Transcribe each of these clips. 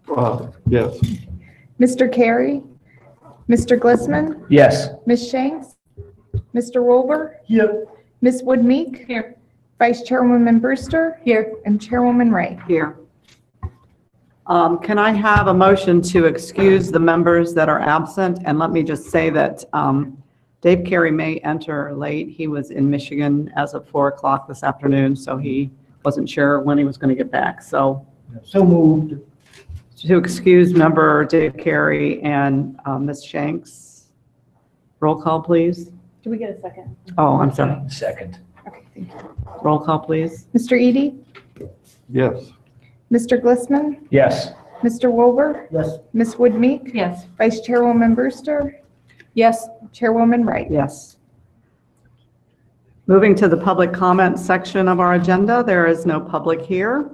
Yes. Mr. Carey, Mr. Glissman, Yes. Ms. Shanks, Mr. Wolver, Here. Ms. Woodmeek, Here. Vice Chairwoman Brewster, Here. and Chairwoman Wright. Here. Can I have a motion to excuse the members that are absent? And let me just say that Dave Carey may enter late. He was in Michigan as of 4 o'clock this afternoon, so he wasn't sure when he was going to get back. So moved. to excuse member Dave Carey and Ms. Shanks. Roll call, please. Do we get a second? Oh, I'm sorry. Second. Okay, thank you. Roll call, please. Mr. Eady, Yes. Mr. Glissman, Yes. Mr. Wolver, Yes. Ms. Woodmeek, Yes. Vice Chairwoman Brewster, Yes. Chairwoman Wright. Yes. Moving to the public comment section of our agenda, there is no public here.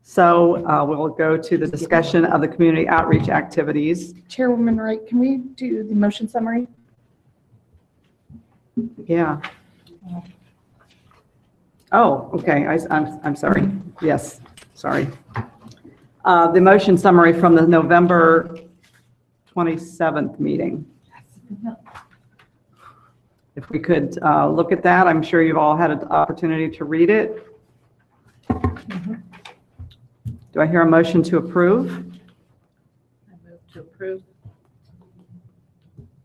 So we'll go to the discussion of the community outreach activities. Chairwoman Wright, can we do the motion summary? Yeah. Oh, okay, I'm sorry. Yes, sorry. The motion summary from the November 27th meeting. If we could look at that, I'm sure you've all had an opportunity to read it. Do I hear a motion to approve? I move to approve.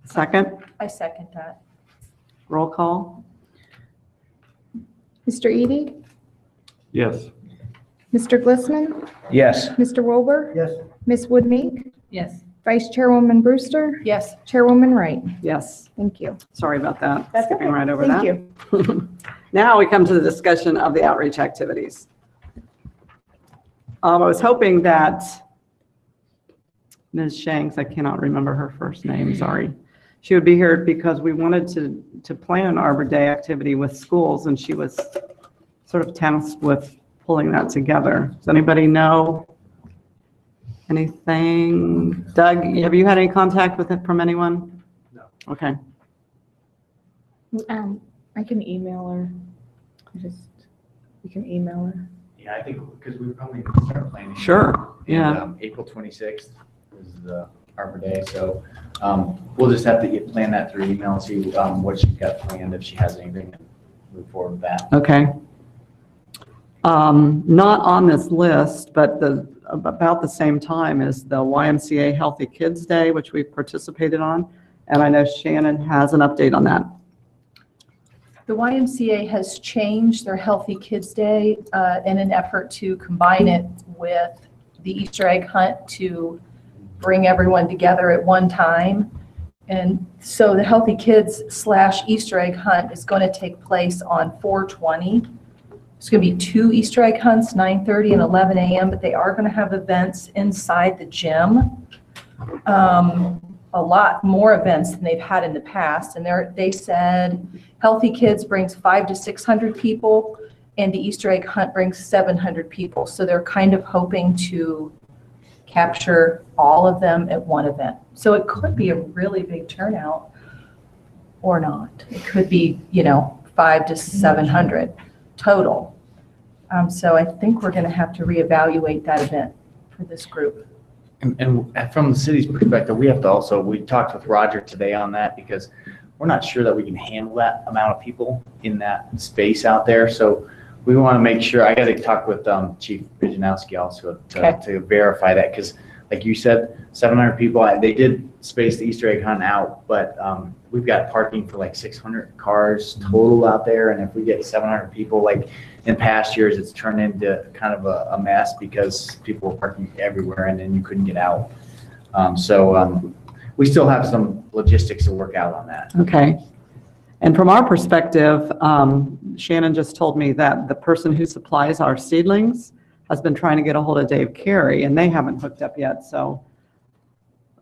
Second, I second that. roll call. Mr. Eady, Yes. Mr. Glissman, Yes. Mr. Wolver, Yes. Ms. Woodmeek, Yes. Vice Chairwoman Brewster, Yes. Chairwoman Wright. Yes, Thank you. sorry about that. That's Skipping okay. right over Thank that. you. Now we come to the discussion of the outreach activities. I was hoping that Ms. Shanks, I cannot remember her first name, sorry. She would be here because we wanted to plan an Arbor Day activity with schools, and she was sort of tasked with pulling that together. Does anybody know anything? Doug, have you had any contact with it from anyone? No. Okay. I can email her. You can email her. Yeah, I think because we probably need to start planning. Sure, yeah. And, April 26th is the Arbor Day, so we'll just have to plan that through email and see what she's got planned, if she has anything, and move forward with that. Okay. Not on this list, but about the same time as the YMCA Healthy Kids Day, which we've participated on. And I know Shannon has an update on that. The YMCA has changed their Healthy Kids Day in an effort to combine it with the Easter egg hunt to bring everyone together at one time. And so the Healthy Kids / Easter egg hunt is going to take place on 4/20. It's going to be 2 Easter egg hunts, 9:30 and 11 a.m., but they are going to have events inside the gym. A lot more events than they've had in the past. And they said Healthy Kids brings 500 to 600 people and the Easter egg hunt brings 700 people. So they're kind of hoping to capture all of them at one event. So it could be a really big turnout or not. It could be, 500 to 700 total. So I think we're going to have to reevaluate that event for this group. And from the city's perspective, we talked with Roger today on that, because we're not sure that we can handle that amount of people in that space out there. So we want to make sure, I got to talk with Chief Brzezowski also to verify that, because like you said, 700 people, they did space the Easter egg hunt out, but we've got parking for like 600 cars total out there. And if we get 700 people, like in past years, it's turned into kind of a mess because people were parking everywhere and then you couldn't get out. So we still have some logistics to work out on that. Okay. And from our perspective, Shannon just told me that the person who supplies our seedlings has been trying to get a hold of Dave Carey, and they haven't hooked up yet. So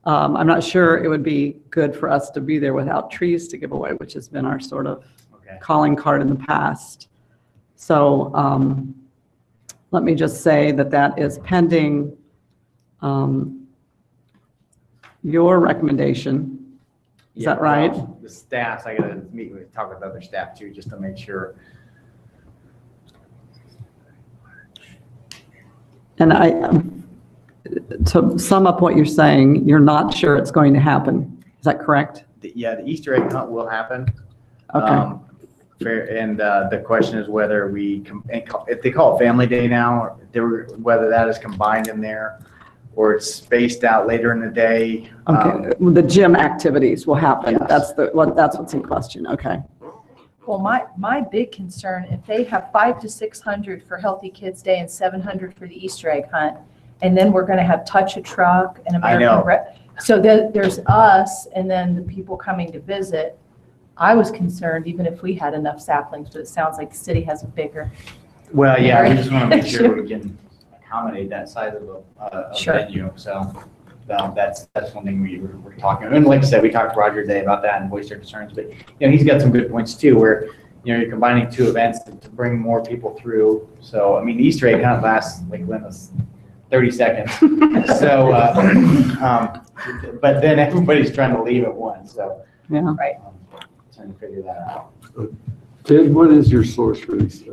I'm not sure it would be good for us to be there without trees to give away, which has been our sort of calling card in the past. So let me just say that is pending your recommendation. Is that right? Well, the staffs, I got to talk with other staff too, just to make sure. And to sum up what you're saying, you're not sure it's going to happen. Is that correct? Yeah, the Easter egg hunt will happen. Okay. And the question is whether if they call it Family Day now, whether that is combined in there or it's spaced out later in the day. Okay, the gym activities will happen. Yes. That's what's in question. Okay. Well, my big concern, if they have 500 to 600 for Healthy Kids Day and 700 for the Easter egg hunt, and then we're going to have Touch a Truck and I know. American Red. So there's us and then the people coming to visit. I was concerned even if we had enough saplings, but it sounds like the city has a bigger. Well, yeah, we Right. just want to make sure we can accommodate that size of a Sure. venue. So that's one thing we're talking about. And like I said, we talked to Roger today about that and voiced our concerns. But he's got some good points too, where you're combining two events to bring more people through. So I mean, the Easter egg hunt lasts like 30 seconds. So, but then everybody's trying to leave at once. So Yeah. trying to figure that out. Ted, what is your source for these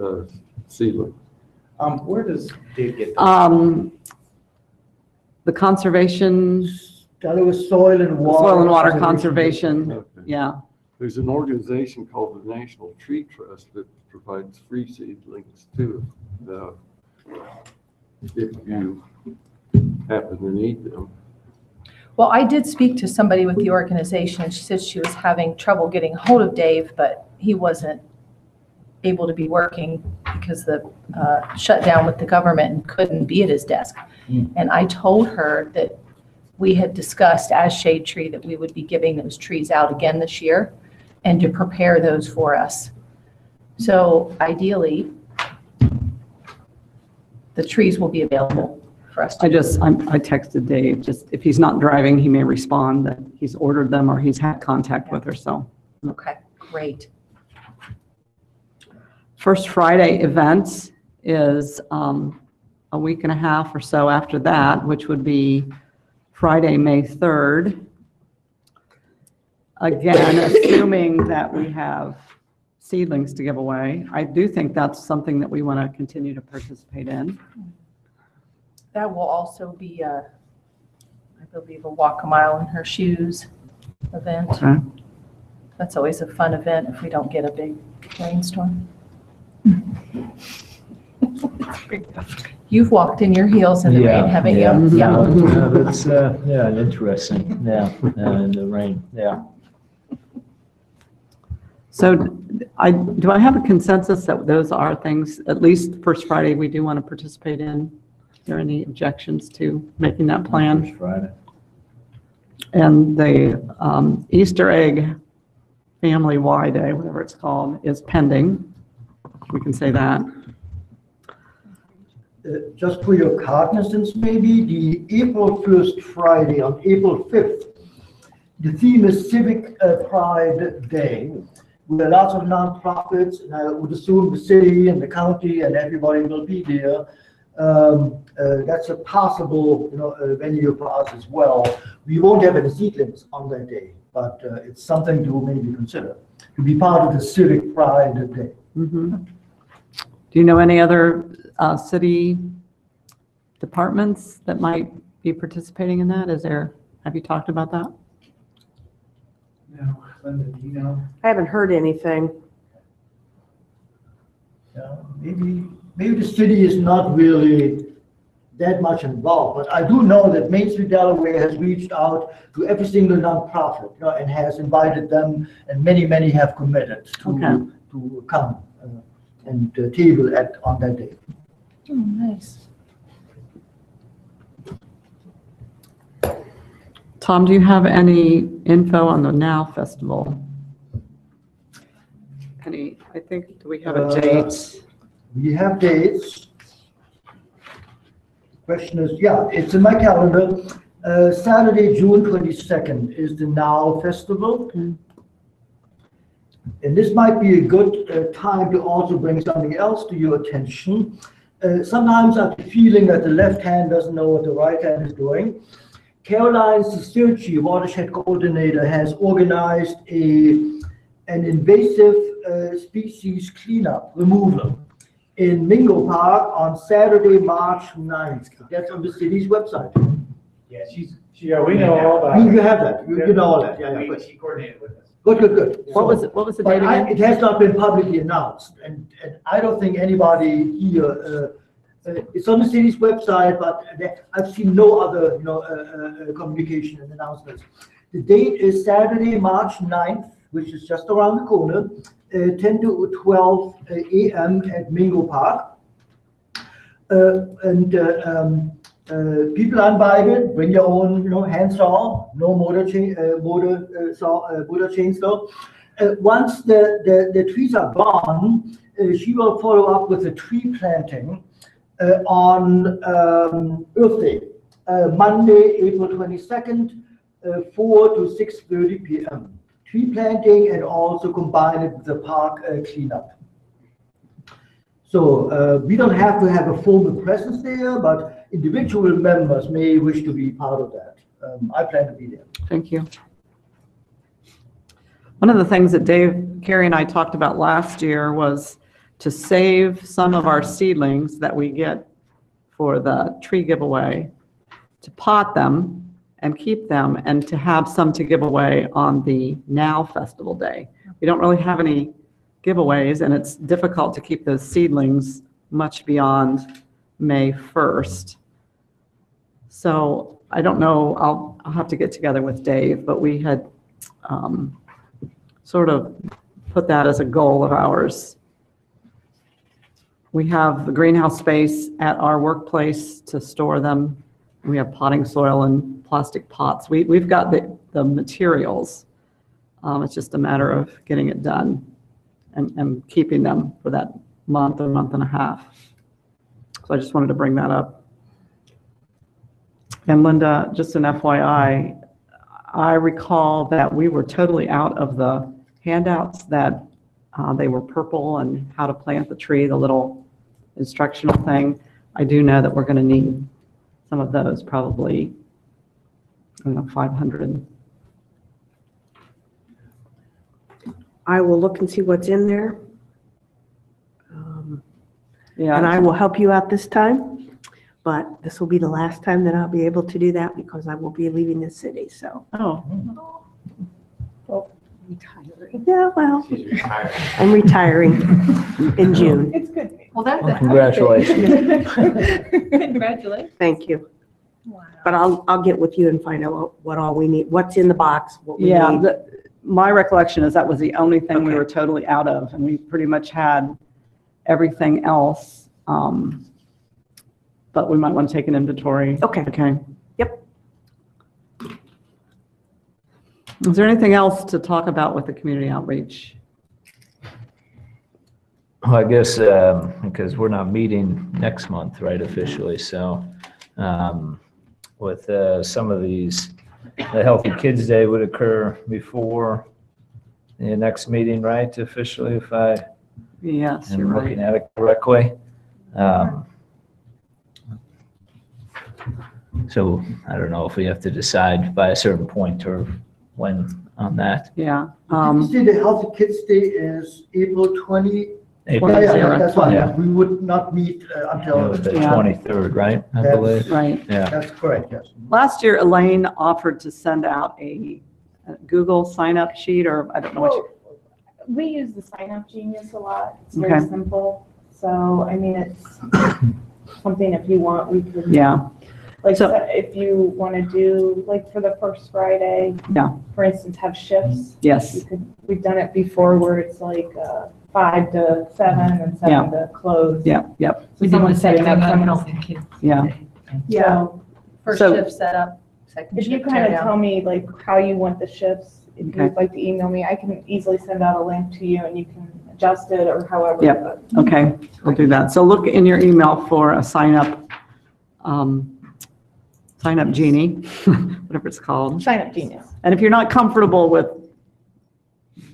seedlings? Where does Dave get this? The conservation, Delaware Soil and Water. soil and water conservation. Okay. Yeah. There's an organization called the National Tree Trust that provides free seedlings too. If you happen to need them. Well, I did speak to somebody with the organization, and she said she was having trouble getting hold of Dave, but he wasn't able to be working because the shutdown with the government and couldn't be at his desk. And I told her that we had discussed as Shade Tree that we would be giving those trees out again this year and to prepare those for us. So ideally, the trees will be available for us to. I texted Dave, just if he's not driving, he may respond that he's ordered them or he's had contact with her, so. Okay, great. First Friday events is a week and a half or so after that, which would be Friday, May 3rd. Again, assuming that we have seedlings to give away. I do think that's something that we want to continue to participate in. That will also be, I believe, a walk a mile in her shoes event. Okay. That's always a fun event if we don't get a big rainstorm. You've walked in your heels in the rain, haven't you? Mhm. That's, interesting, in the rain, yeah. So do I have a consensus that those are things, at least First Friday, we do want to participate in? Are there any objections to making that plan? First Friday. And the Easter egg Family Y Day, whatever it's called, is pending. We can say that. Just for your cognizance, maybe, the April 1st Friday on April 5th, the theme is Civic Pride Day, where lots of nonprofits, and I would assume the city and the county and everybody will be there. That's a possible, venue for us as well. We won't have any seedlings on that day, but it's something to maybe consider, to be part of the Civic Pride Day. Mhm. Do you know any other city departments that might be participating in that? Have you talked about that? No, Linda, do you know? I haven't heard anything. Maybe the city is not really that much involved, but I do know that Main Street Delaware has reached out to every single nonprofit, and has invited them, and many have committed Okay. to come and table on that day. Oh, nice. Tom, do you have any info on the Now Festival? Do we have a date? We have dates. Question is, it's in my calendar. Saturday, June 22nd is the Now Festival. And this might be a good time to also bring something else to your attention. Sometimes I have the feeling that the left hand doesn't know what the right hand is doing. Caroline Cisterci, watershed coordinator, has organized an invasive species cleanup, removal in Mingo Park on Saturday, March 9th. That's on the city's website. Yeah, Yeah, we know all about it. You have that, you know all that, yeah, good. She coordinated with us. Good. What was the But date again? it has not been publicly announced, and I don't think anybody here, it's on the city's website, but I've seen no other, communication and announcements. The date is Saturday, March 9th, which is just around the corner, 10 to 12 a.m. at Mingo Park. People are invited, bring your own, hand saw, no motor chainsaw. Once the trees are gone, she will follow up with a tree planting on Earth Day, Monday, April 22nd, 4 to 6:30 p.m. Tree planting and also combine it with the park cleanup. So we don't have to have a formal presence there, but individual members may wish to be part of that. I plan to be there. Thank you. One of the things that Dave, Carrie, and I talked about last year was to save some of our seedlings that we get for the tree giveaway, to pot them and keep them, and to have some to give away on the Now Festival Day. We don't really have any giveaways, and it's difficult to keep those seedlings much beyond May 1st. So I don't know, I'll have to get together with Dave, but we had sort of put that as a goal of ours. We have the greenhouse space at our workplace to store them. We have potting soil and plastic pots. We've got the materials. It's just a matter of getting it done and keeping them for that month or month and a half. So I just wanted to bring that up. And Linda, just an FYI, I recall that we were totally out of the handouts that they were purple and how to plant the tree, the little instructional thing. I do know that we're going to need some of those, probably, I don't know, 500. I will look and see what's in there. Yeah. And I will help you out this time, but this will be the last time that I'll be able to do that because I will be leaving the city, so. Oh, Retiring. Yeah, well, She's retired. I'm retiring in June. It's good. Well, that's a Congratulations. Congratulations. Thank you. Wow. But I'll get with you and find out what all we need, what's in the box, what we yeah. need. My recollection is that was the only thing we Okay. were totally out of, and we pretty much had everything else. But we might want to take an inventory. Okay. Okay. Yep. Is there anything else to talk about with the community outreach? Well, I guess, because we're not meeting next month, right, officially, so, with, some of these, the Healthy Kids Day would occur before the next meeting, right, officially, if I Yes, you're am right. looking at it correctly. So I don't know if we have to decide by a certain point or when on that. Yeah. Did you say the Healthy Kids Day is April 20? April Yeah, zero. that's fine. Yeah. We would not meet until, The Yeah. 23rd, right, I That's- believe? Right. Yeah. that's correct, yes. Last year, Elaine offered to send out a Google sign-up sheet, or I don't know what. Well, we use the Sign Up Genius a lot. It's very Okay. simple. So, I mean, it's something if you want, we could. Yeah. Like, So- if you want to do, like, for the first Friday. Yeah. For instance, have shifts. Yes. You could, we've done it before where it's like 5 to 7 and 7 to close. Yep. Yep. So someone's setting up someone. Yeah. Yeah. First So- shift setup, second If you shift kind tear of down. tell me like how you want the shifts, if Okay. you'd like to email me, I can easily send out a link to you and you can adjust it or however. Yep. but- Okay, we'll do that. So look in your email for a sign-up genie, whatever it's called. Sign Up Genius. And if you're not comfortable with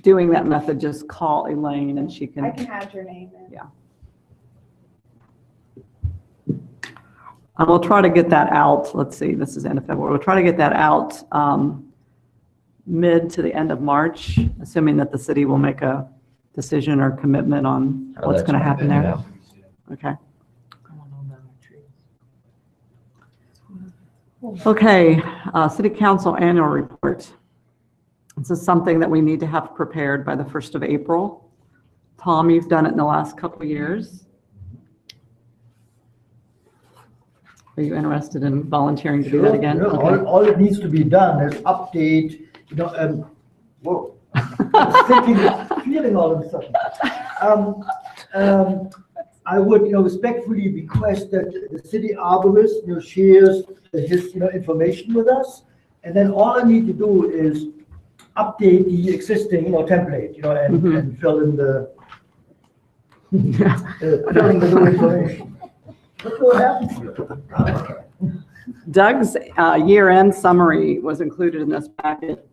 doing that method, just call Elaine and she I can. can add your name in. Yeah. I will try to get that out. Let's see, this is end of February. We'll try to get that out mid to the end of March, assuming that the city will make a decision or commitment on Oh, what's that's going to right, happen there. yeah. Okay. Okay, City Council Annual Report. This is something that we need to have prepared by the 1st of April. Tom, you've done it in the last couple of years. Are you interested in volunteering to do that again? Sure. Okay. All it needs to be done is update, whoa. Feeling all of a sudden. I would, respectfully request that the city arborist, shares his, information with us. And then all I need to do is update the existing, template, and fill in the, filling the new information. Look what happens here. Doug's year-end summary was included in this packet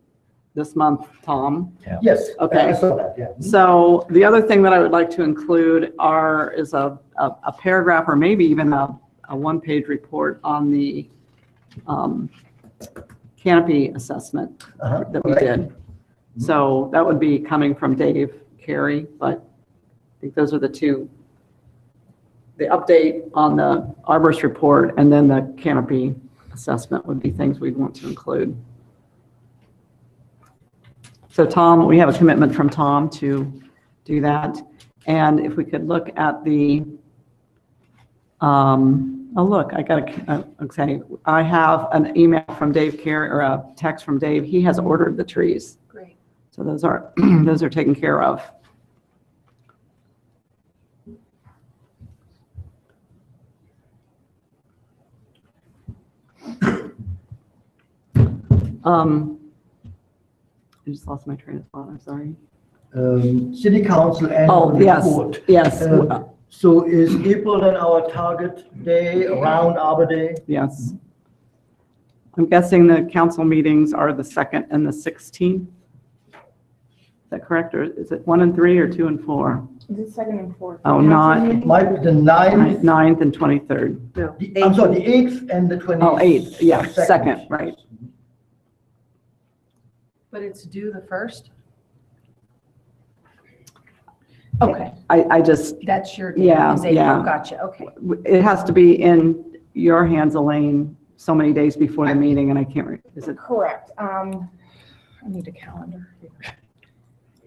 this month, Tom. Yes. Okay. I saw that, yeah. So the other thing that I would like to include is a paragraph or maybe even a one-page report on the canopy assessment that we did. So that would be coming from Dave Carey, but I think those are the two. The update on the arborist report and then the canopy assessment would be things we'd want to include. So Tom, we have a commitment from Tom to do that. And if we could look at the, oh look, I got to say, I have an email from Dave Carey or a text from Dave. He has ordered the trees. Great. So those are, those are taken care of. I just lost my train of thought, I'm sorry. City Council Annual Oh, yes, Report. yes, So is April then our target day around Arbor Day? yes. I'm guessing the council meetings are the 2nd and the 16th. Is that correct, or is it 1 and 3 or 2 and 4? Is it 2nd and 4th? Oh, not- It might be the 9th, 9th and 23rd. I'm sorry, the 8th and the 20th. Oh, 8th, yeah, 2nd, right. But it's due the 1st? Okay, I just, that's your date. Yeah, is April. yeah. Gotcha, okay. it has to be in your hands, Elaine, so many days before the meeting, and I can't, is it? Correct. I need a calendar.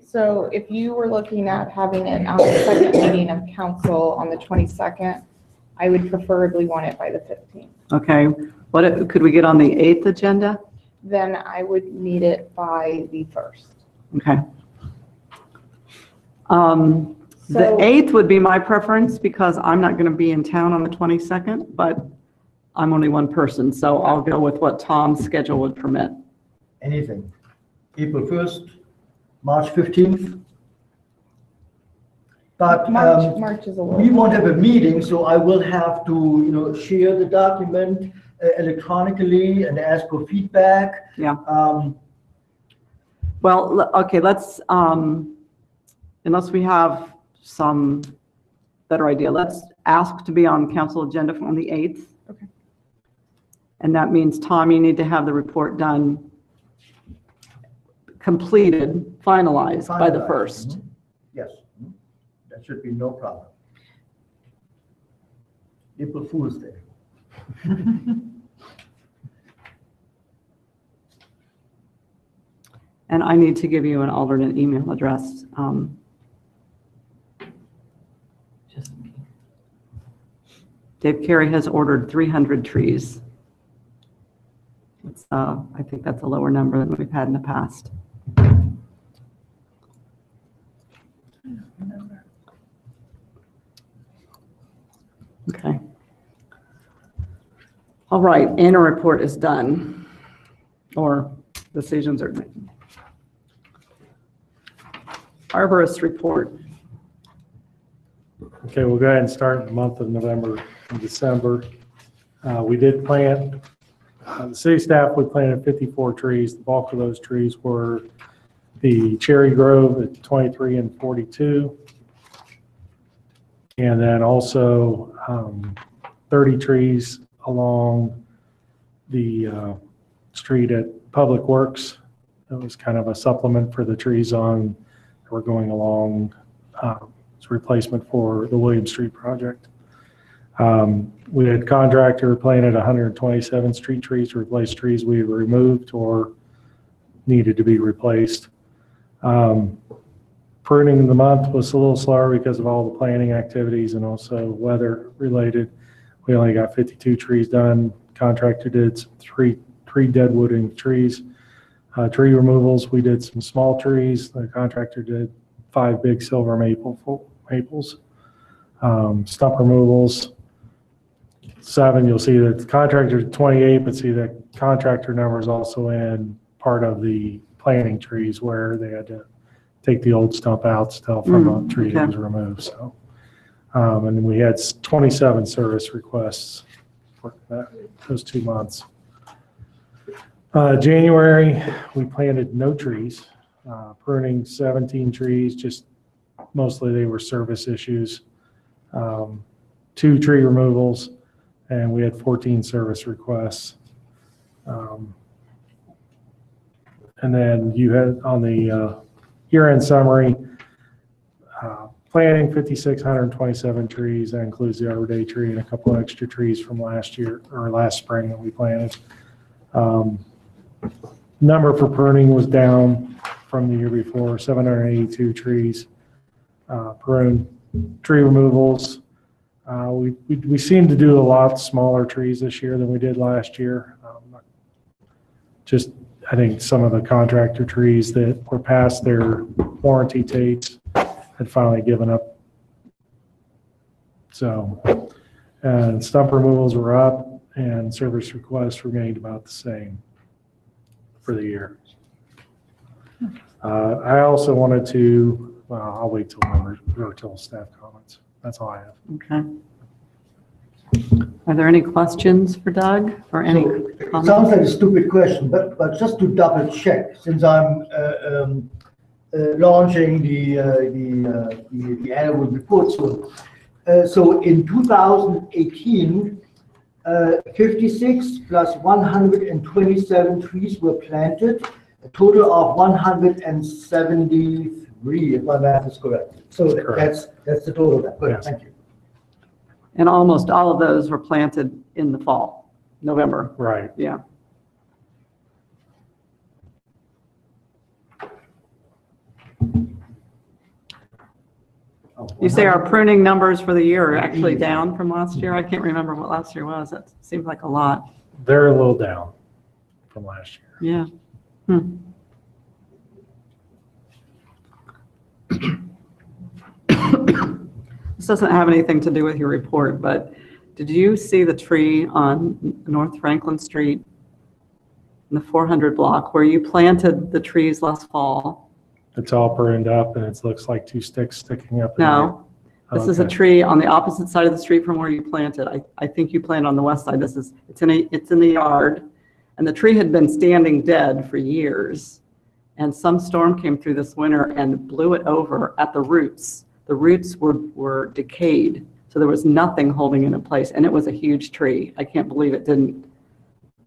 So if you were looking at having it on the second meeting of council on the 22nd, I would preferably want it by the 15th. Okay, could we get on the 8th agenda? Then I would need it by the 1st. Okay. The So- 8th would be my preference because I'm not going to be in town on the 22nd, but I'm only one person, so I'll go with what Tom's schedule would permit. Anything. April 1st, March 15th. But March is a we little. won't have a meeting, so I will have to, share the document electronically and ask for feedback. Yeah. Well, okay, let's, unless we have some better idea, let's ask to be on council agenda on the 8th. Okay. And that means, Tom, you need to have the report done, completed, finalized by the 1st. Yes, that should be no problem. April Fool's Day. And I need to give you an alternate email address. Dave Carey has ordered 300 trees. I think that's a lower number than we've had in the past. Okay. All right, annual report is done, or decisions are made. Arborist report. Okay, we'll go ahead and start the month of November and December. We did plant, the city staff, we planted 54 trees. The bulk of those trees were the Cherry Grove at 23 and 42. And then also 30 trees along the street at Public Works. That was kind of a supplement for the trees that were going along. It's a replacement for the William Street project. We had contractor planted 127 street trees to replace trees we removed or needed to be replaced. Pruning in the month was a little slower because of all the planting activities and also weather related. We only got 52 trees done. Contractor did some three deadwooding trees. Tree removals, we did some small trees. The contractor did 5 big silver maples. Stump removals, 7. You'll see that the contractor 28, but see the contractor numbers also in part of the planting trees where they had to take the old stump out still from a tree that was removed. So, and we had 27 service requests for those 2 months. January, we planted no trees, pruning 17 trees, just mostly they were service issues. 2 tree removals, and we had 14 service requests. And then you had on the year-end summary, planting 5,627 trees. That includes the Arbor Day tree and a couple of extra trees from last year or last spring that we planted. Number for pruning was down from the year before, 782 trees pruned. Tree removals, we seem to do a lot smaller trees this year than we did last year. Just, I think some of the contractor trees that were past their warranty dates had finally given up. So, and stump removals were up and service requests remained about the same for the year. I also wanted to, I'll wait till members or till staff comments. That's all I have. Okay. Are there any questions for Doug or any It comments? sounds like a stupid question, but just to double check, since I'm launching the annual report soon. So in 2018, 56 plus 127 trees were planted, a total of 173, if my math is correct. So Correct. that's the total then. Good, Yes. thank you. And almost all of those were planted in the fall, November. Right. Yeah. You say our pruning numbers for the year are actually down from last year? I can't remember what last year was. That seems like a lot. They're a little down from last year. Yeah. This doesn't have anything to do with your report, but did you see the tree on North Franklin Street in the 400 block where you planted the trees last fall? It's all pruned up and it looks like 2 sticks sticking up. in there. No, this is a Okay. tree on the opposite side of the street from where you planted. I think you planted on the west side. It's in the yard, and the tree had been standing dead for years. And some storm came through this winter and blew it over at the roots. The roots were decayed, so there was nothing holding it in place, and it was a huge tree. I can't believe it didn't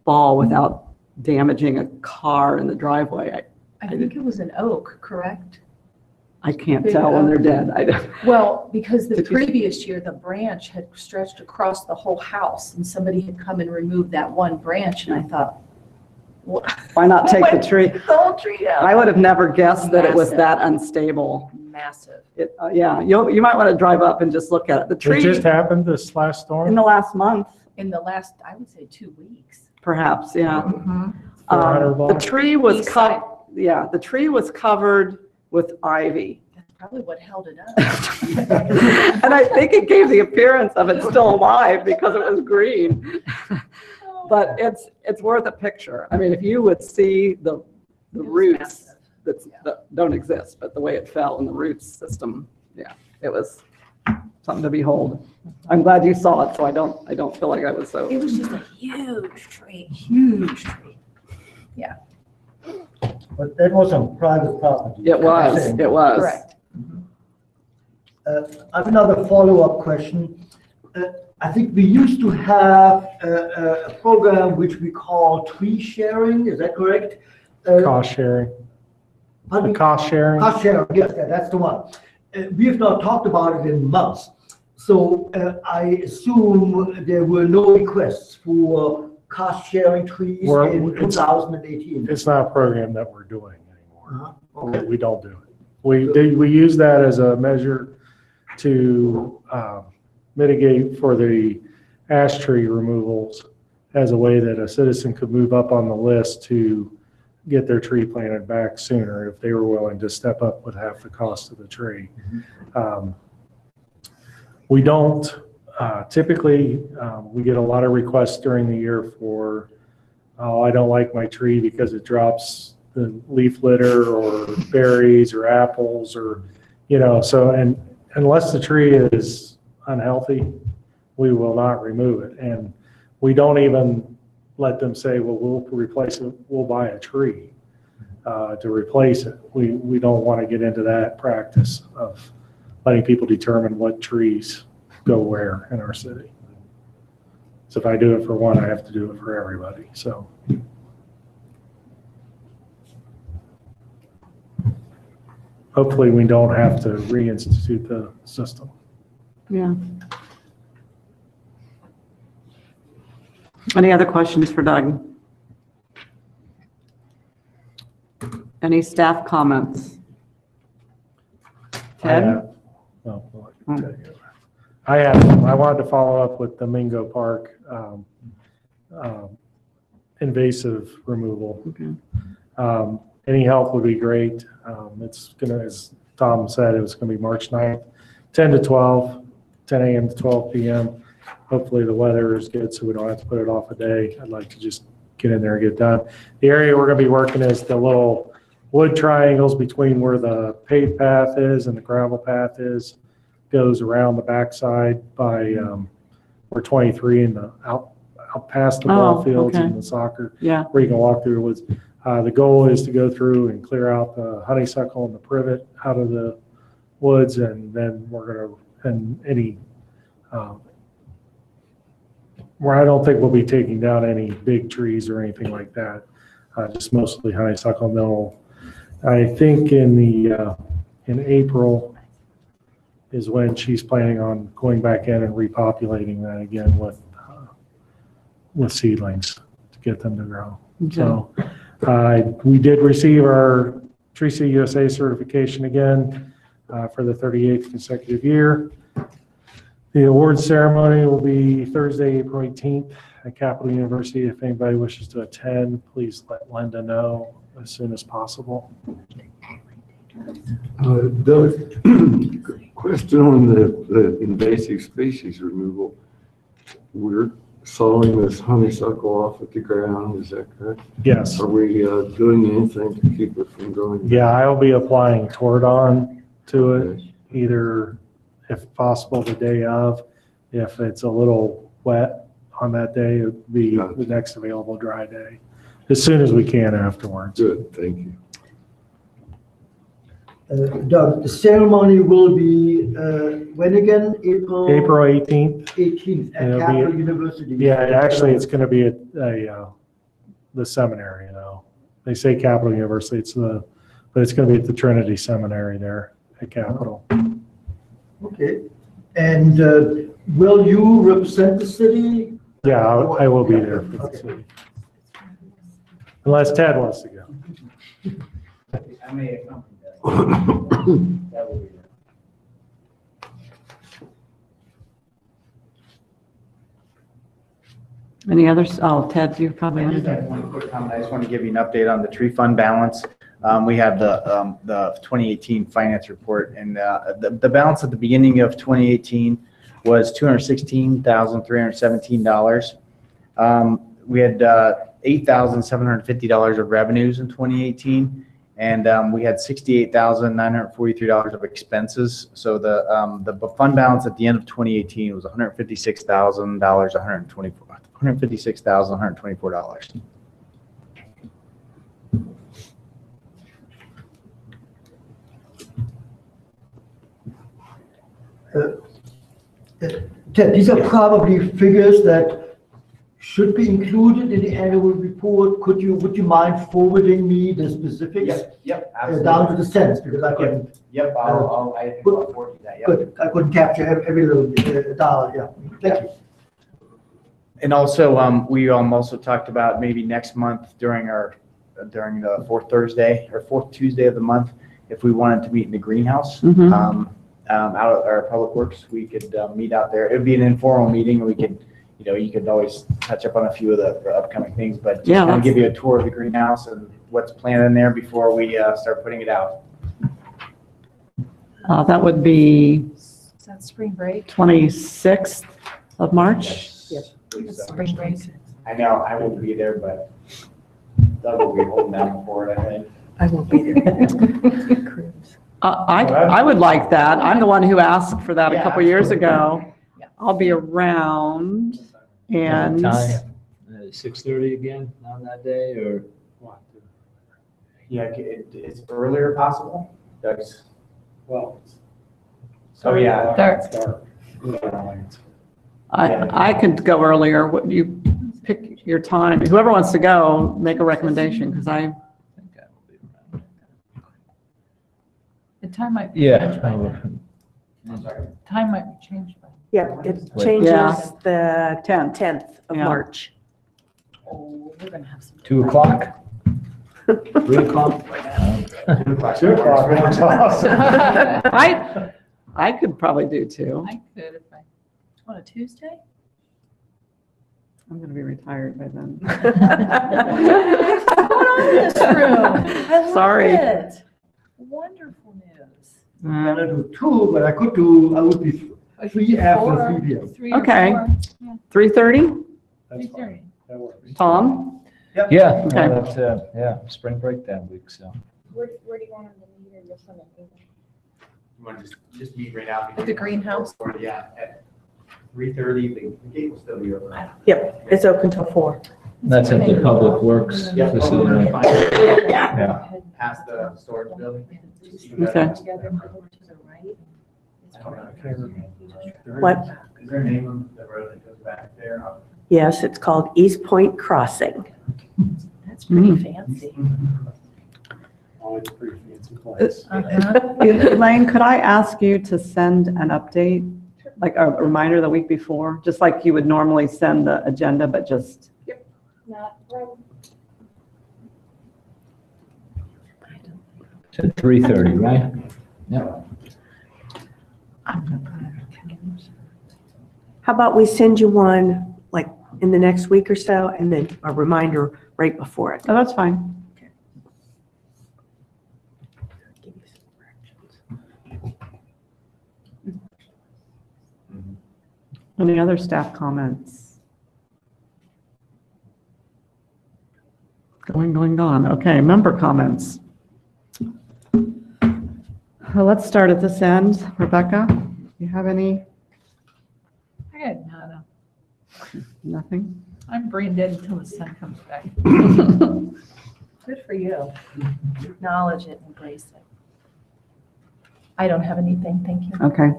fall without damaging a car in the driveway. I think it was an oak, correct? I can't tell when they're dead. I don't. Well, because the Did you- previous year, the branch had stretched across the whole house and somebody had come and removed that one branch and I thought, what? Why not take the tree? The whole tree down. I would have never guessed that it was Massive. that unstable. Massive. Yeah, you might want to drive up and just look at it. The It tree just happened this last in storm. the last month, In the last, I would say 2 weeks. perhaps, yeah. 400 The block. tree was East side. the tree was covered with ivy. That's probably what held it up. And I think it gave the appearance of it still alive because it was green. But it's worth a picture. I mean, if you would see the was roots massive. that don't exist, but the way it fell in the roots system, yeah, it was something to behold. I'm glad you saw it, so I don't feel like I was so. It was just a huge tree, huge tree. But that was on private property. It was. Correct. I have another follow-up question. I think we used to have a program which we call tree sharing, is that correct? Cost sharing. Pardon The me? cost sharing. Cost sharing, yes, that's the one. We have not talked about it in months. So I assume there were no requests for cost-sharing trees Well, in it's- 2018? It's not a program that we're doing anymore. Uh-huh. Okay. We don't do it. We use that as a measure to mitigate for the ash tree removals as a way that a citizen could move up on the list to get their tree planted back sooner if they were willing to step up with half the cost of the tree. We don't, typically, we get a lot of requests during the year for, oh, I don't like my tree because it drops the leaf litter or berries or apples or, so, and unless the tree is unhealthy, we will not remove it. And we don't even let them say, well, we'll replace it, we'll buy a tree to replace it. We don't want to get into that practice of letting people determine what trees go where in our city. So if I do it for one, I have to do it for everybody, so. Hopefully, we don't have to reinstitute the system. Yeah. Any other questions for Doug? Any staff comments? Ted? I wanted to follow up with the Mingo Park invasive removal. Okay. Any help would be great. It's gonna, as Tom said, it was gonna be March 9th, 10 to 12, 10 a.m. to 12 p.m. Hopefully the weather is good so we don't have to put it off a day. I'd like to just get in there and get done. The area we're gonna be working is the little wood triangles between where the paved path is and the gravel path is. Goes around the backside by where 23 and the out past the ball fields okay. and the soccer, Yeah. where you can walk through the woods. The goal is to go through and clear out the honeysuckle and the privet out of the woods, and then we're gonna, and any, where I don't think we'll be taking down any big trees or anything like that, just mostly honeysuckle. And then I think in April is when she's planning on going back in and repopulating that again with seedlings to get them to grow. Okay. So we did receive our Tree City USA certification again for the 38th consecutive year. The award ceremony will be Thursday, April 18th at Capital University. If anybody wishes to attend, please let Linda know as soon as possible. Doug, question on the invasive species removal. We're sawing this honeysuckle off at the ground, is that correct? Yes. Are we doing anything to keep it from growing? Yeah, I'll be applying Tordon to it, either if possible the day of. If it's a little wet on that day, it would be the next available dry day, as soon as we can afterwards. Good, thank you. Doug, the ceremony will be when again? April 18th. 18th at It'll be Capital at- University. Yeah, actually, it's going to be at the seminary, though. They say Capital University, but it's going to be at the Trinity Seminary there at Capital. Okay. And will you represent the city? Yeah, I will be there for the city. Unless Ted wants to go. I may accompany that. That will be there. Any others? Oh, Ted, you probably I want just to. had one quick comment. I just want to give you an update on the tree fund balance. We have the 2018 finance report, and the balance at the beginning of 2018 was $216,317. We had $8,750 of revenues in 2018, and we had $68,943 of expenses. So the fund balance at the end of 2018 was $156,124. Ted, these are probably figures that should be included in the annual report. Would you mind forwarding me the specifics? Yep, Down to the cents, because I couldn't, Yep, I think I'll forward you that, good, I couldn't capture every little dollar, yeah. Thank you. And also, we also talked about maybe next month during the fourth Thursday or fourth Tuesday of the month, if we wanted to meet in the greenhouse, Mhm. out at our Public Works, we could meet out there. It'd be an informal meeting, and we could, you could always touch up on a few of the upcoming things, but just Yeah, kind of let's- give you a tour of the greenhouse and what's planned in there before we start putting it out. That would be Is that spring break? 26th of March. Yes. It's spring break. I know, I won't be there, but Doug will be holding down for it, I think. I won't be there. I would like that. I'm the one who asked for that a Yeah, couple years ago. Yeah. I'll be around and, Time, 6:30 again on that day, or? Yeah, it's earlier possible, Doug's. Well. Oh, yeah. It's dark. I could go earlier. What you pick your time. Whoever wants to go, make a recommendation, because I, The time might be. Yeah. changed by- I'm sorry. Time might be changed by. Yeah, it Wait. changes Yeah. the 10th of Yeah. March. Oh, we're gonna have some. 2 o'clock? 3 o'clock. 2 o'clock. I could probably do 2. I could if I. On a Tuesday? I'm going to be retired by then. What's going on in this room? I love Sorry. it. Wonderful news. I'm gonna do 2, but I would be free after 3 p.m. 3 or Okay. 4. 3:30? That's 3:30. fine. That works. Tom? Yeah, Okay. no, that's, yeah, spring break that week, so. Where do you want them to meet, or just send it? You want to just meet right now? At the greenhouse? Yeah, at 3:30, the gate will still be open. Yep, it's open till 4. That's at the Public Works Yeah, facility. Yeah. Past the storage building. Okay. What? Is there a name of the road that goes back there? Yes, it's called East Point Crossing. That's pretty fancy. Oh, it's a pretty fancy place. Uh-huh. Elaine, could I ask you to send an update, like a reminder the week before, just like you would normally send the agenda, but just, Not from. It's at 3:30, right? Yep. How about we send you one, like, in the next week or so, and then a reminder right before it? oh, that's fine. Any other staff comments? Going. Okay, member comments. Let's start at this end. Rebecca, you have any? I got nada. Nothing? I'm brain dead until the sun comes back. Good for you. Acknowledge it, embrace it. I don't have anything, thank you. Okay.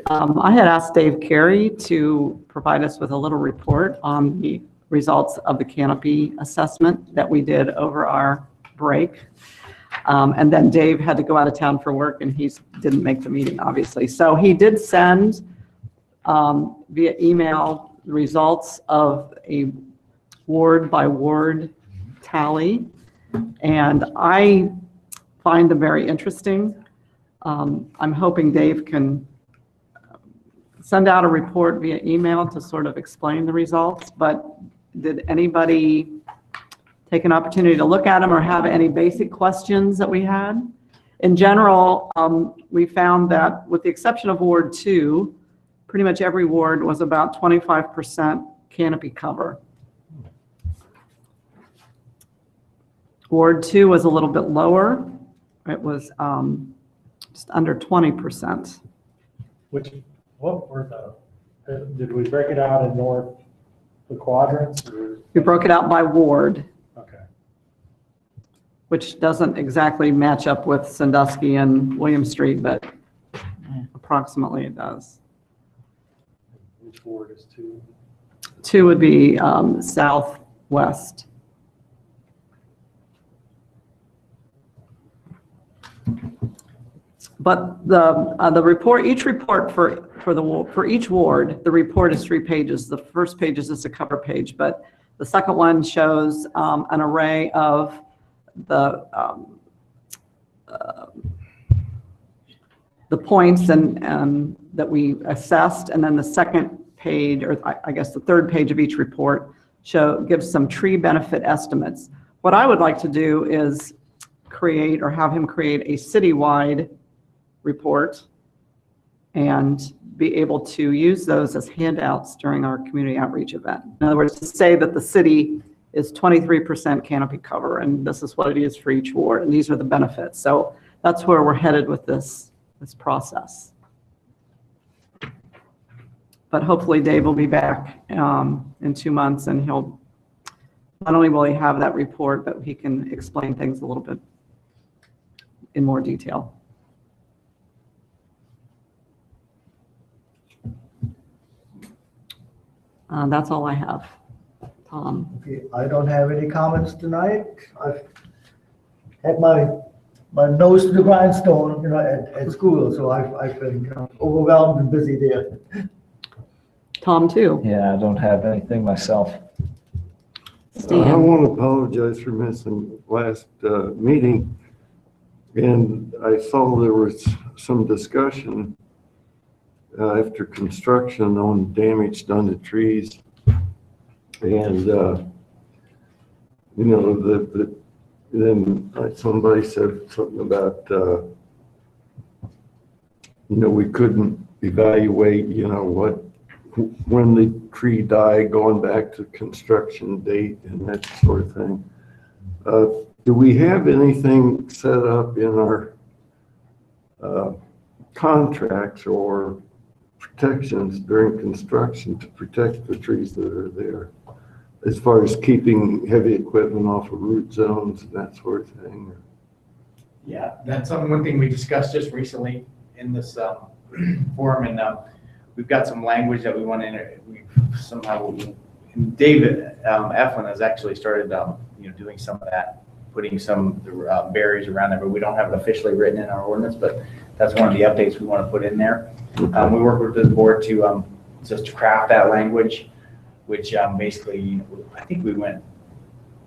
I had asked Dave Carey to provide us with a little report on the results of the canopy assessment that we did over our break. And then Dave had to go out of town for work, and he didn't make the meeting, obviously. So he did send via email the results of a ward-by-ward tally, and I find them very interesting. I'm hoping Dave can send out a report via email to sort of explain the results, but did anybody take an opportunity to look at them or have any basic questions that we had? In general, we found that with the exception of Ward 2, pretty much every ward was about 25% canopy cover. Ward 2 was a little bit lower. It was just under 20%. What were did we break it out in the quadrants? Or? We broke it out by ward, Okay. which doesn't exactly match up with Sandusky and William Street, but approximately it does. Which ward is 2? 2 would be southwest. But the report, each report for each ward, the report is 3 pages. The first page is just a cover page, but the second one shows an array of the points and that we assessed, and then the second page, or I guess the third page of each report gives some tree benefit estimates. What I would like to do is create or have him create a citywide report and be able to use those as handouts during our community outreach event. In other words, to say that the city is 23% canopy cover, and this is what it is for each ward, and these are the benefits. So that's where we're headed with this process. But hopefully Dave will be back in 2 months, and he'll, not only will he have that report, but he can explain things a little bit in more detail. That's all I have. Tom? Okay, I don't have any comments tonight. I've had my nose to the grindstone, at school, so I've been overwhelmed and busy there. Tom, too. Yeah, I don't have anything myself. I want to apologize for missing last meeting. And I saw there was some discussion after construction on damage done to trees. And, then somebody said something about, we couldn't evaluate, when the tree died, going back to construction date and that sort of thing. Do we have anything set up in our contracts or protections during construction to protect the trees that are there, as far as keeping heavy equipment off of root zones and that sort of thing? Yeah, that's one thing we discussed just recently in this forum, and we've got some language that we want to David Eflin has actually started doing some of that, putting some barriers around there, but we don't have it officially written in our ordinance, but that's one of the updates we want to put in there. We work with the board to just craft that language, which basically, I think we went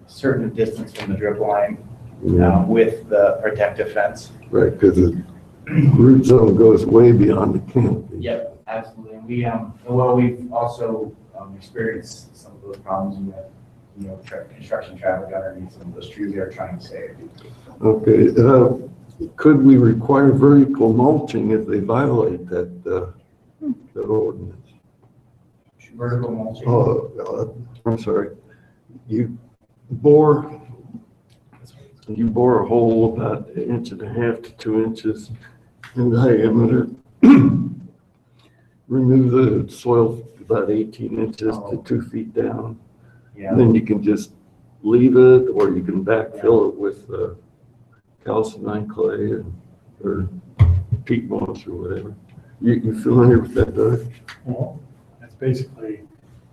a certain distance from the drip line with the protective fence. Right, because the root zone goes way beyond the canopy. Yep, absolutely. And we've also experienced some of those problems with construction traffic underneath some of those trees they are trying to save. Okay, could we require vertical mulching if they violate that ordinance? Vertical mulching? I'm sorry. You bore a hole about 1.5 to 2 inches in diameter. Remove the soil about 18 inches to 2 feet down. Yeah. Then you can just leave it, or you can backfill it with calcined clay or peat moss or whatever. You familiar with that, Doug? Well, that's basically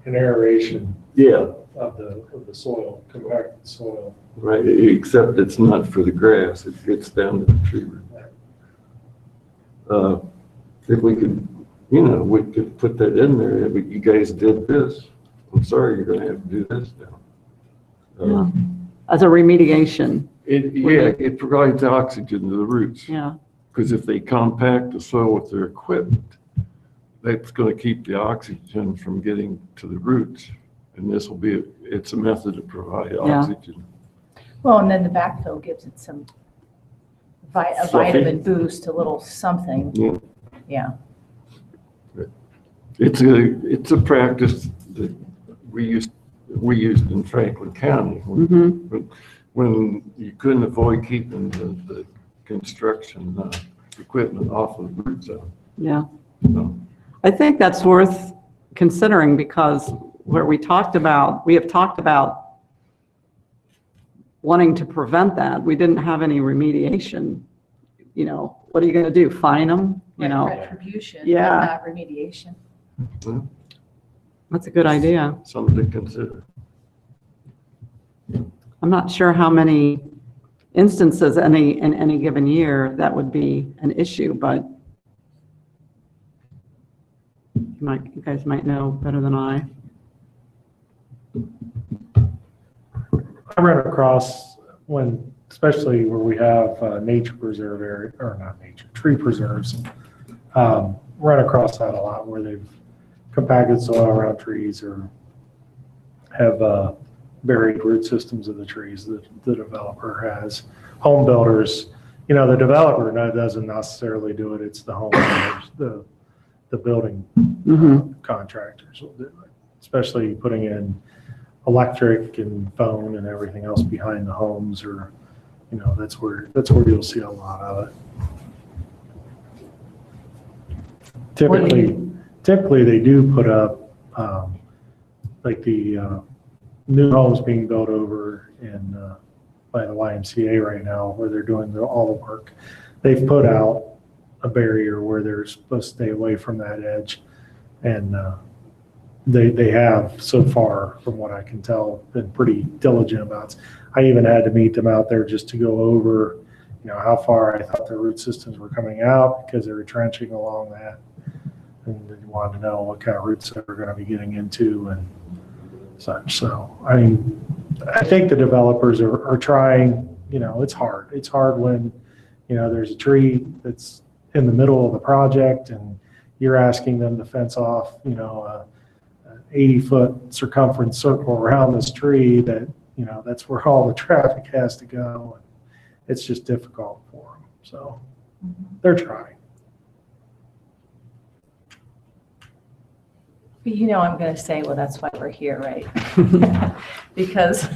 an aeration Yeah. of the soil, compacted soil. Right, except it's not for the grass, it gets down to the tree root. If we could, we could put that in there, you guys did this, I'm sorry, you're gonna have to do this now. As a remediation. It provides oxygen to the roots. Yeah. Because if they compact the soil with their equipment, that's gonna keep the oxygen from getting to the roots. And this will be, it's a method to provide oxygen. Well, and then the backfill gives it some a vitamin boost, a little something. Yeah. Yeah. It's a practice that we used in Franklin County when you couldn't avoid keeping the construction equipment off of the root zone. Yeah. So, I think that's worth considering, because where we have talked about wanting to prevent that. We didn't have any remediation. What are you going to do? Fine them? Retribution, Yeah. but not remediation. That's a good idea. Something to consider. I'm not sure how many instances in any given year that would be an issue, but you guys might know better than I. I run across especially where we have nature preserve area, or not nature, tree preserves. Run across that a lot where they've compacted soil around trees or have buried root systems of the trees that the developer has. Home builders, the developer doesn't necessarily do it, it's the homeowners, the building contractors will do it, especially putting in electric and phone and everything else behind the homes, or that's where you'll see a lot of it. Typically they do put up like the new homes being built over in by the YMCA right now, where they're doing all the work. They've put out a barrier where they're supposed to stay away from that edge, and they have so far, from what I can tell, been pretty diligent about it. I even had to meet them out there just to go over, how far I thought the root systems were coming out, because they were trenching along that, and they wanted to know what kind of roots they were going to be getting into and such. So, I think the developers are trying. It's hard. It's hard when, there's a tree that's in the middle of the project and you're asking them to fence off, an 80-foot circumference circle around this tree that, that's where all the traffic has to go. It's just difficult for them. So they're trying. But I'm going to say, well, that's why we're here, right? Because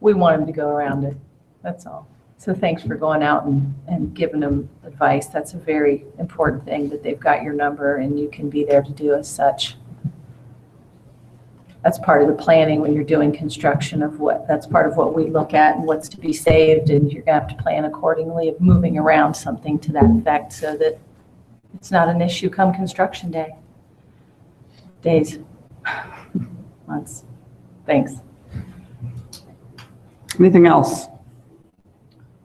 we want them to go around it. That's all. So thanks for going out and giving them advice. That's a very important thing, that they've got your number and you can be there to do as such. That's part of the planning when you're doing construction that's part of what we look at and what's to be saved, and you're going to have to plan accordingly of moving around something to that effect so that it's not an issue come construction day. Days, months. Thanks. Anything else?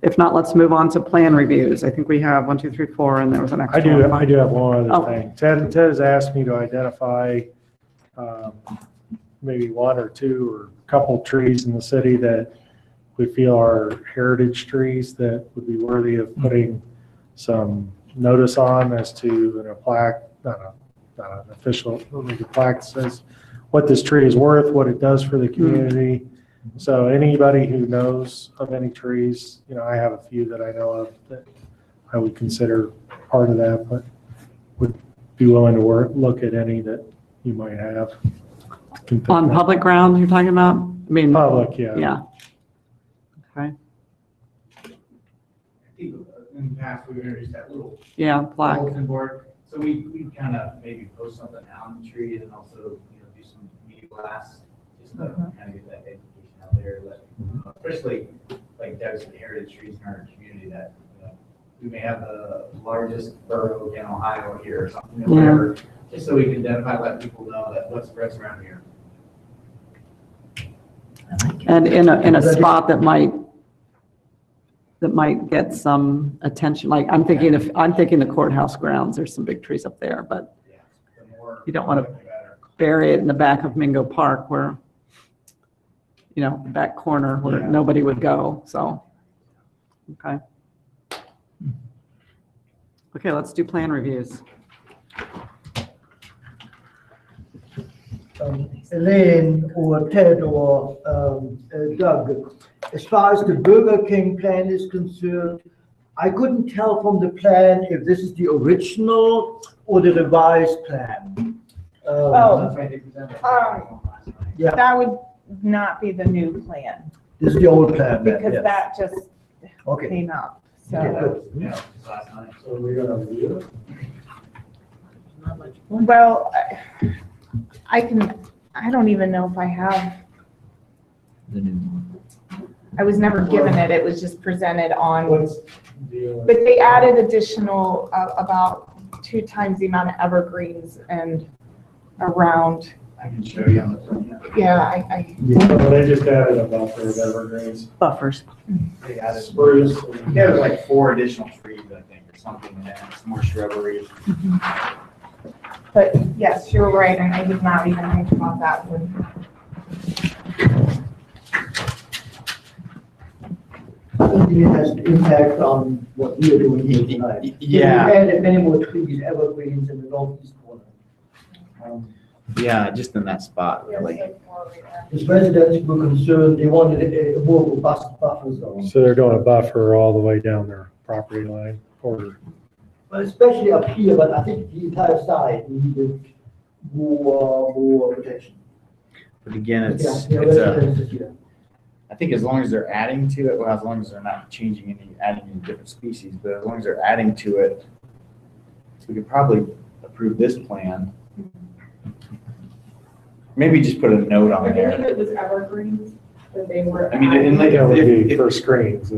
If not, let's move on to plan reviews. I think we have 1, 2, 3, 4, and there was an extra one. I do have one other Oh. thing. Ted has asked me to identify maybe 1 or 2 or a couple trees in the city that we feel are heritage trees that would be worthy of putting some notice on as to a plaque, not an official like a plaque that says what this tree is worth, what it does for the community. So anybody who knows of any trees, I have a few that I know of that I would consider part of that, but would be willing to look at any that you might have. On public ground, you're talking about? I mean, Public, yeah. yeah. Okay. I think in the past, we've introduced that little Yeah, plaque. bulletin board. So we kind of maybe post something on the tree and also, do some media blasts, just to kind of get that education out there. Especially like Deb said, heritage trees in our community that, we may have the largest borough in Ohio here or something, whatever, just so we can identify, let people know that what's around here. And in a spot that might get some attention. Like I'm thinking the courthouse grounds, there's some big trees up there, but you don't want to bury it in the back of Mingo Park where, the back corner where nobody would go. So, okay. Okay, let's do plan reviews. Elaine or Ted or Doug, as far as the Burger King plan is concerned, I couldn't tell from the plan if this is the original or the revised plan. Yeah, That would not be the new plan, this is the old plan. then, because yes. that just Okay. came up, so. Okay, good. Yeah, last night. So we're gonna review it? Well, I don't even know if I have, I was never given it, it was just presented on, but they added additional, about 2 times the amount of evergreens and around I can show you on the plan. Yeah, I, So they just added a buffer of evergreens. Buffers. They added, Spruce. yeah, there's like 4 additional trees, I think, or something, and then some more shrubbery. but yes, you're right, and I did not even think about that one. I don't think it has an impact on what we are doing here tonight. Yeah. We added many more trees, evergreens in the northeast corner. Yeah, just in that spot, really. As residents were concerned, they wanted a more robust buffer zone. So they're doing a buffer all the way down their property line or But especially up here, but I think the entire side needed more protection. But again, Yeah, it's yeah, a, residents here. I think as long as they're adding to it, well, as long as they're not changing adding any different species, but as long as they're adding to it, we could probably approve this plan. Maybe just put a note on I believe there. it was evergreens that they were. I mean, in like, that would be if- for screens.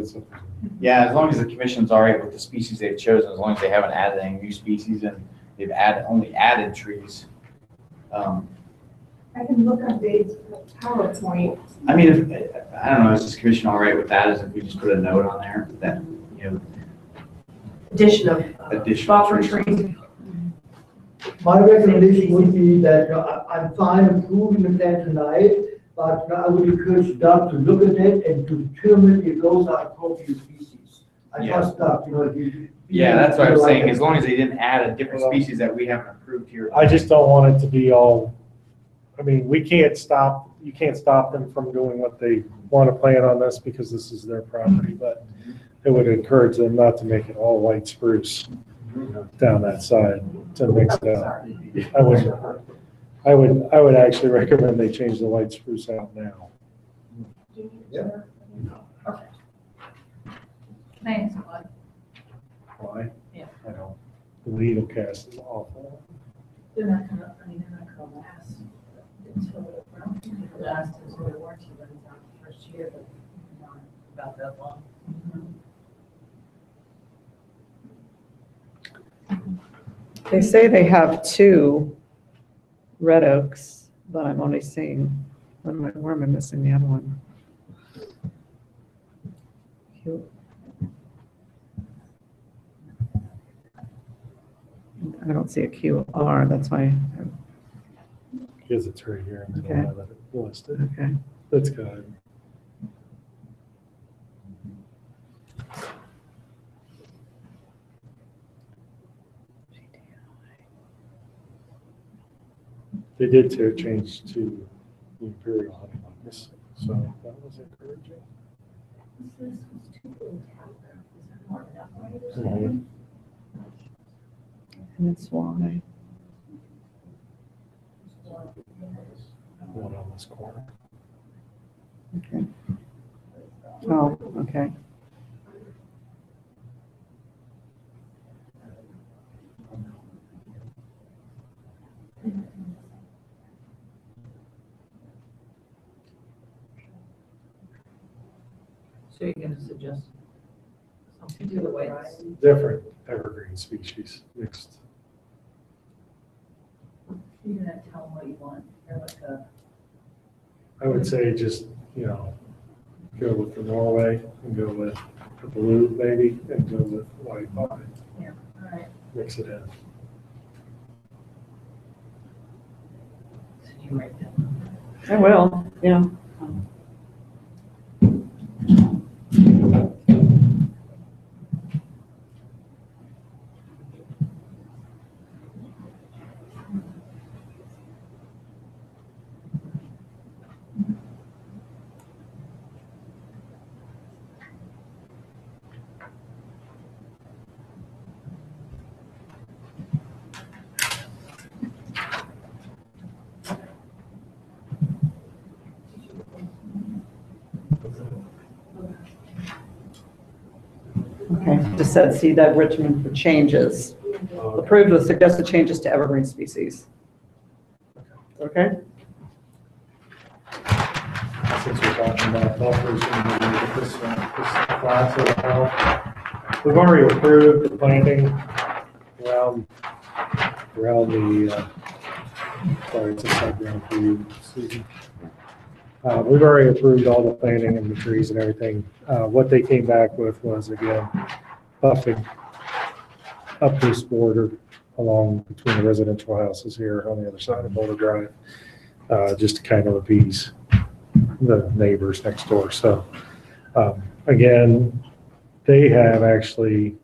yeah, as long as the commission's all right with the species they've chosen, as long as they haven't added any new species and they've only added trees. I can look on Dave's PowerPoint. I mean, I don't know, is this commission all right with that, as if we just put a note on there that, you know, Addition of additional buffer trees? trees. My recommendation would be that I'm fine approving the plan tonight, but I would encourage Doug to look at it and to determine if those are appropriate species. I Yeah. trust Doug, you know, if you. Yeah, that's what I was saying, as long as they didn't add a different species that we haven't approved here. I just don't want it to be all, I mean, you can't stop them from doing what they want to plan on this because this is their property, but it would encourage them not to make it all white spruce down that side to mix it out. I would actually recommend they change the white spruce out now. Thanks, bud. Why? Yeah. I don't. The needle cast is awful. They're not gonna, I mean, they're not gonna last until the ground last until the warranty runs out the first year, but not about that long. They say they have 2 red oaks, but I'm only seeing, where am I missing the other one? I don't see a QR, that's why, Because it's right here and they Okay. don't have it listed. okay. That's good. They did change to the Imperial Honeymoon, so that was encouraging. Mhm. And that's why. One on this corner. Okay. Oh, okay. So you're gonna suggest something to the whites? Different evergreen species mixed. You're gonna tell them what you want, or like a. I would say just, go with the Norway and go with the blue maybe and go with white pine. Yeah, all right. Mix it in. So you write that. I will, yeah. Okay, just said CDOT Richmond for changes. Approved with suggested changes to evergreen species. Okay? Since we're talking about buffers and this class as well. We've already approved the planting around the Sorry, it's upside down for you, Susan. We've already approved all the planting and the trees and everything. What they came back with was, again, buffing up this border along between the residential houses here on the other side of Boulder Drive, just to kind of appease the neighbors next door. So, again, they have actually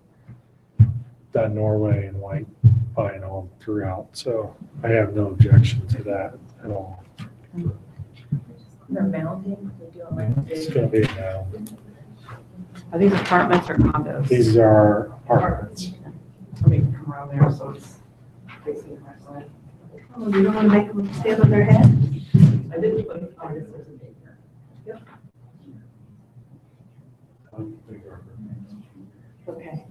done Norway and white pine all throughout, so I have no objection to that at all. They're mounting, they're doing like. It's gonna be now. Are these apartments or condos? These are apartments. Let me come around there so it's facing my side. Oh, you don't want to make them stand on their head? I didn't put it on this as a daycare. Okay.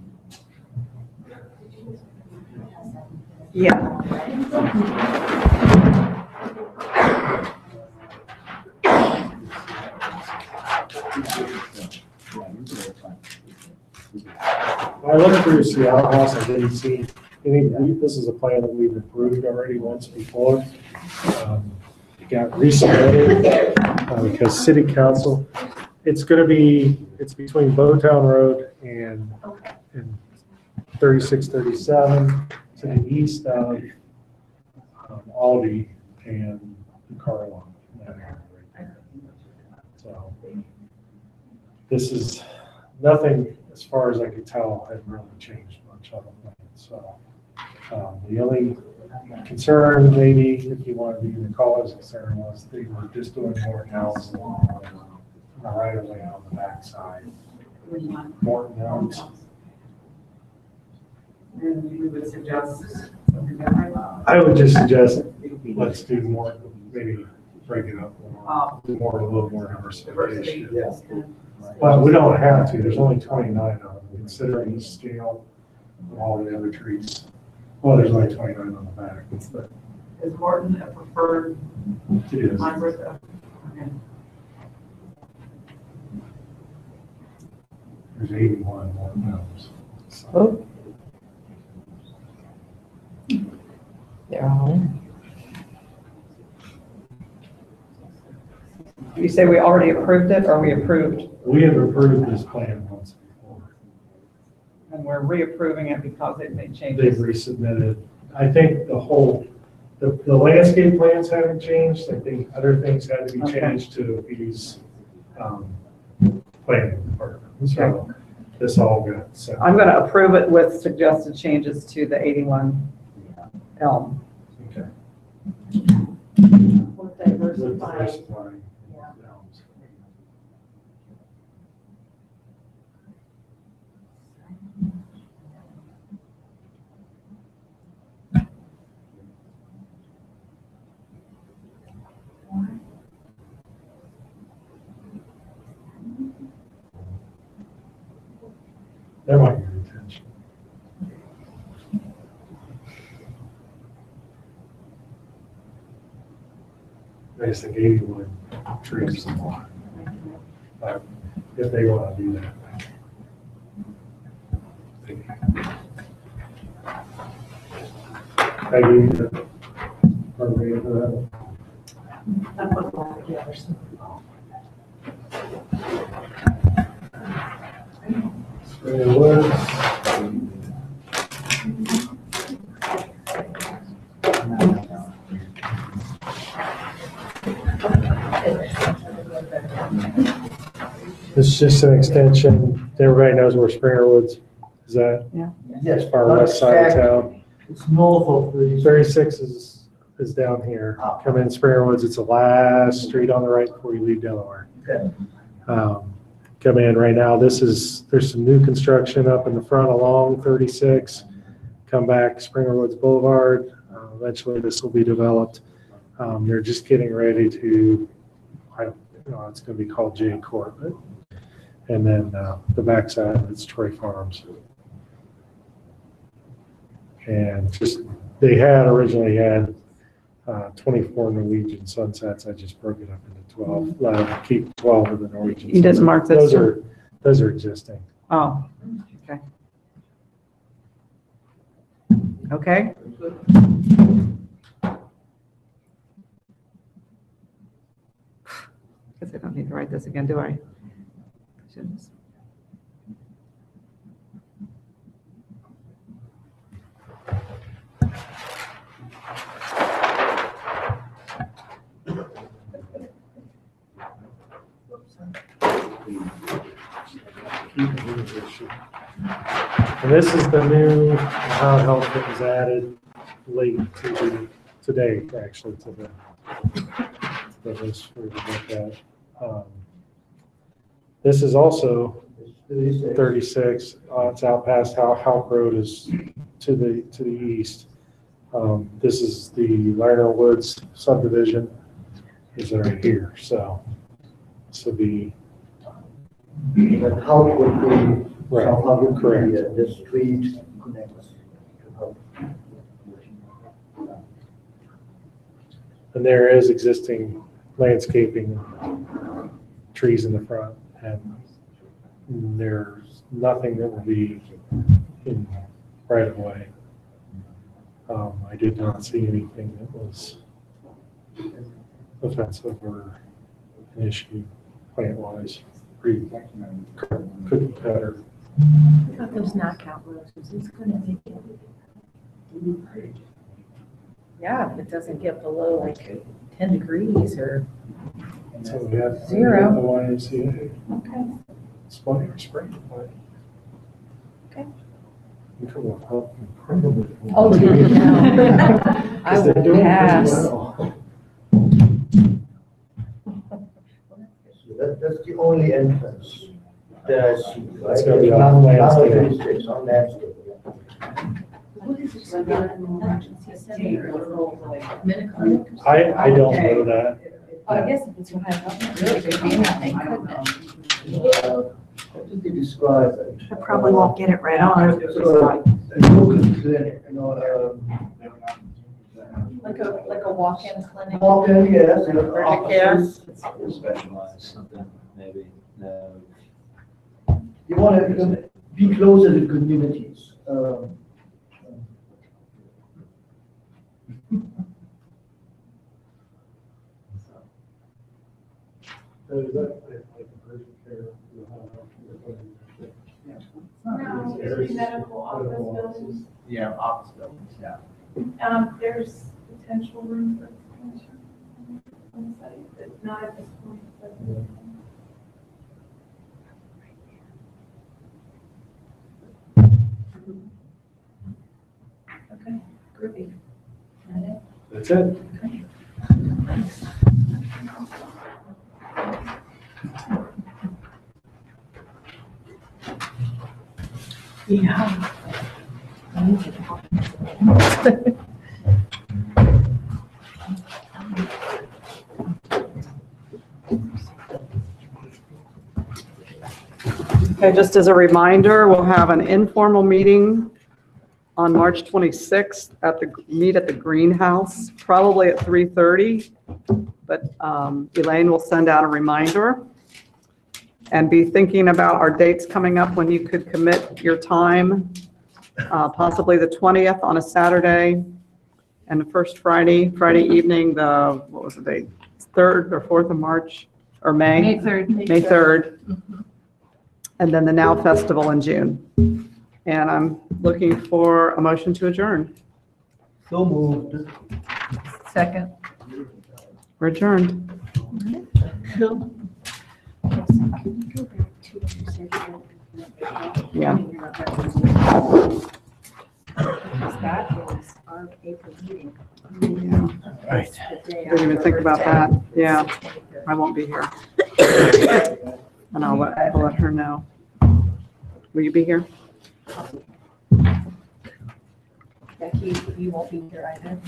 Yeah. I looked through Seattle House, I didn't see any, this is a plan that we've approved already once before. It got resubmitted because city council, it's gonna be, it's between Bowtown Road and 3637 to the east of Aldi and Carla. So this is nothing, as far as I could tell, had really changed much on the plan. So the only concern, maybe, if you wanted to even call it a concern, was they were just doing more houses on the right of way on the backside. Morton Homes. And you would suggest something different? I would just suggest, let's do more, maybe break it up more, do more, a little more diversification. But we don't have to, there's only 29 of them, considering the scale of all the other trees. Well, there's only 29 on the back, but Is Morton a preferred it is. hybrid? Okay. There's 81 more homes. Oh. They're all in. You say we already approved it, or we approved, We have approved this plan once before. and we're reapproving it because it made They've changes? resubmitted. I think the whole, the landscape plans haven't changed. I think other things had to be Okay. changed to appease planning department. So this all got sent. I'm going to approve it with suggested changes to the 81 Elm. Okay. We'll With diversify. diversifying elms. That might be intentional. I just think 81 trees is a lot. If they want to do that. I agree with that. Are we into that? I put them all together. Spray woods. This is just an extension. Everybody knows where Springer Woods is at. Yes. Far west side of town. It's north of 36. 36 is down here. Come in Springer Woods, it's the last street on the right before you leave Delaware. Okay. Come in right now, there's some new construction up in the front along 36. Come back Springer Woods Boulevard. Eventually this will be developed. They're just getting ready to, it's going to be called J Court. And then the backside of it's Troy Farms. And just, they had originally had 24 Norwegian sunsets. I just broke it up into 12. Let them keep 12 of the Norwegian. You didn't mark this Those are existing. Oh, okay. Okay. guess I don't need to write this again, do I? Shouldn't. And this is the new Ohio Health that was added late today, actually, to the list for you to look at. This is also 36. It's out past Houck Road is to the east. This is the Lerner Woods subdivision is right here. So this will be But how would be, right. how would Correct. the street connects to how? And there is existing landscaping, trees in the front, and there's nothing that will be in right of way. I did not see anything that was offensive or an issue plant-wise. Pretty cookie cutter. Got those knockout roses, it's gonna make it. Yeah, if it doesn't get below like 10 degrees or. So we have Zero. the YMCA. Okay. Spring or spring. Okay. You come up, help me, probably. Oh, no. I Because they're would doing pretty pass. well. That's the only entrance that I see, right? It's gonna be There's on none of landscape. it is on landscape. What is it, like an emergency center or a little minute clinic? I don't know that. Oh, I guess if it's Ohio Health, it really could be anything, couldn't it? How did they describe it? I probably won't get it right on. A local clinic, you know, Like a walk-in clinic? walk-in, yes, and Urgent care. offices. Specialized something, maybe. You want to be closer to communities. Medical office buildings. Yeah, office buildings, yeah. There's potential room for expansion on the site, but not at this point. but- Okay, groovy. That's it. Yeah. Okay, just as a reminder, we'll have an informal meeting on March 26th meet at the greenhouse, probably at 3:30. But Elaine will send out a reminder. And be thinking about our dates coming up when you could commit your time, possibly the 20th on a Saturday, and the first Friday evening, what was the date? 3rd or 4th of March, or May? May 3rd. May 3rd. And then the Now Festival in June. And I'm looking for a motion to adjourn. So moved. Second. We're adjourned. Yeah. That is our April meeting. Yeah. Right. Didn't even think about that. Yeah, I won't be here. And I'll let her know. Will you be here? Becky, you won't be here either.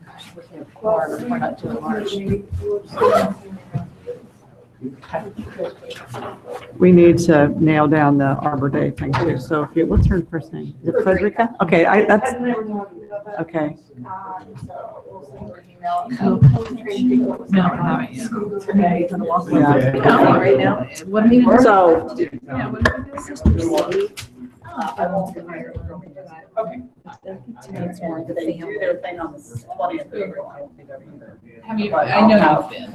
Gosh, we're gonna have quorum, we're not doing March. We need to nail down the Arbor Day thing too. So if you, what's her first name? Is it Frederica? Okay, that's, okay. No, I haven't yet. Okay, gonna walk away. Yeah. Right now. What do you mean? So, Yeah, what do we do? I won't get my. Okay. It's more the family. Have you, I know you've been.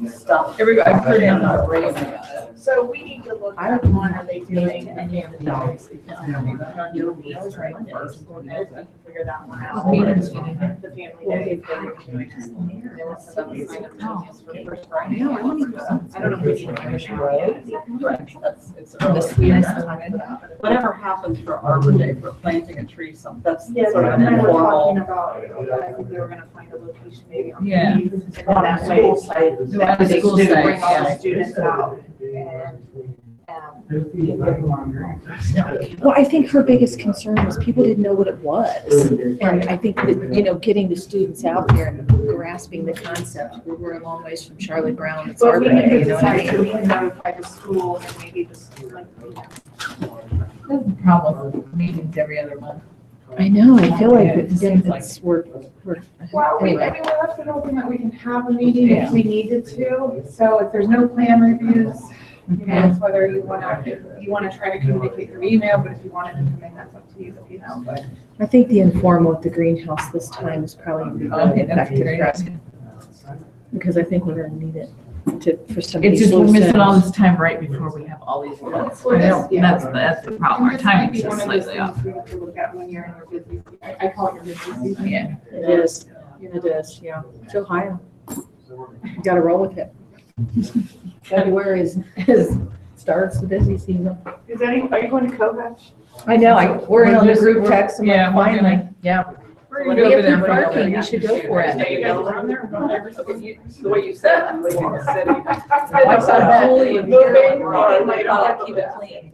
stuff. Everybody, I've heard them not raving about it. So we need to look I at don't one, want are they to do it doing to the any of the dogs. Figure that one out. Meetings. The family day. There was some sign up changes for First Friday. I don't know if we need to commission Whatever happens for Arbor Day, for planting a tree, that's Yeah, sort of an and we're talking informal. about, I think we were gonna find a location maybe on. Yeah. the east, and then that way, School site. that they School could site, bring all the yeah. students out and, Well, I think her biggest concern was people didn't know what it was. And I think that, getting the students out there and grasping the concept, we're a long ways from Charlie Brown. It's But our we need to day, decide so we can notify the school and maybe the school, like, There's a problem with meetings every other month. I know, I feel like Yeah, it seems like- we're, well, we, I mean, we left it open that we can have a meeting if we needed to. So if there's no plan reviews, it's whether you wanna try to communicate through email, but if you wanted to come in, that's up to you, but. I think the informal at the greenhouse this time is probably really Okay, that's effective great. for us. Because I think we're gonna need it for some of It's these just we're loose missing all ends. this time right before we have all these events. Well, I know, yeah. that's the problem. Our This might timing's be just one of those slightly off. things we have to look at when you're in your busy, I call it your busy season. Yeah. It is, yeah. It's Ohio. You gotta roll with it. February starts the busy season. Are you going to Kovacs? I know, we're in on the group text, I'm Yeah, like, we're gonna- finally, yeah. We're When gonna we go over have there. good parking, you should go for Are you it. guys around there? The way you said, I'm like, I saw that. Moving, or later. Keep it clean.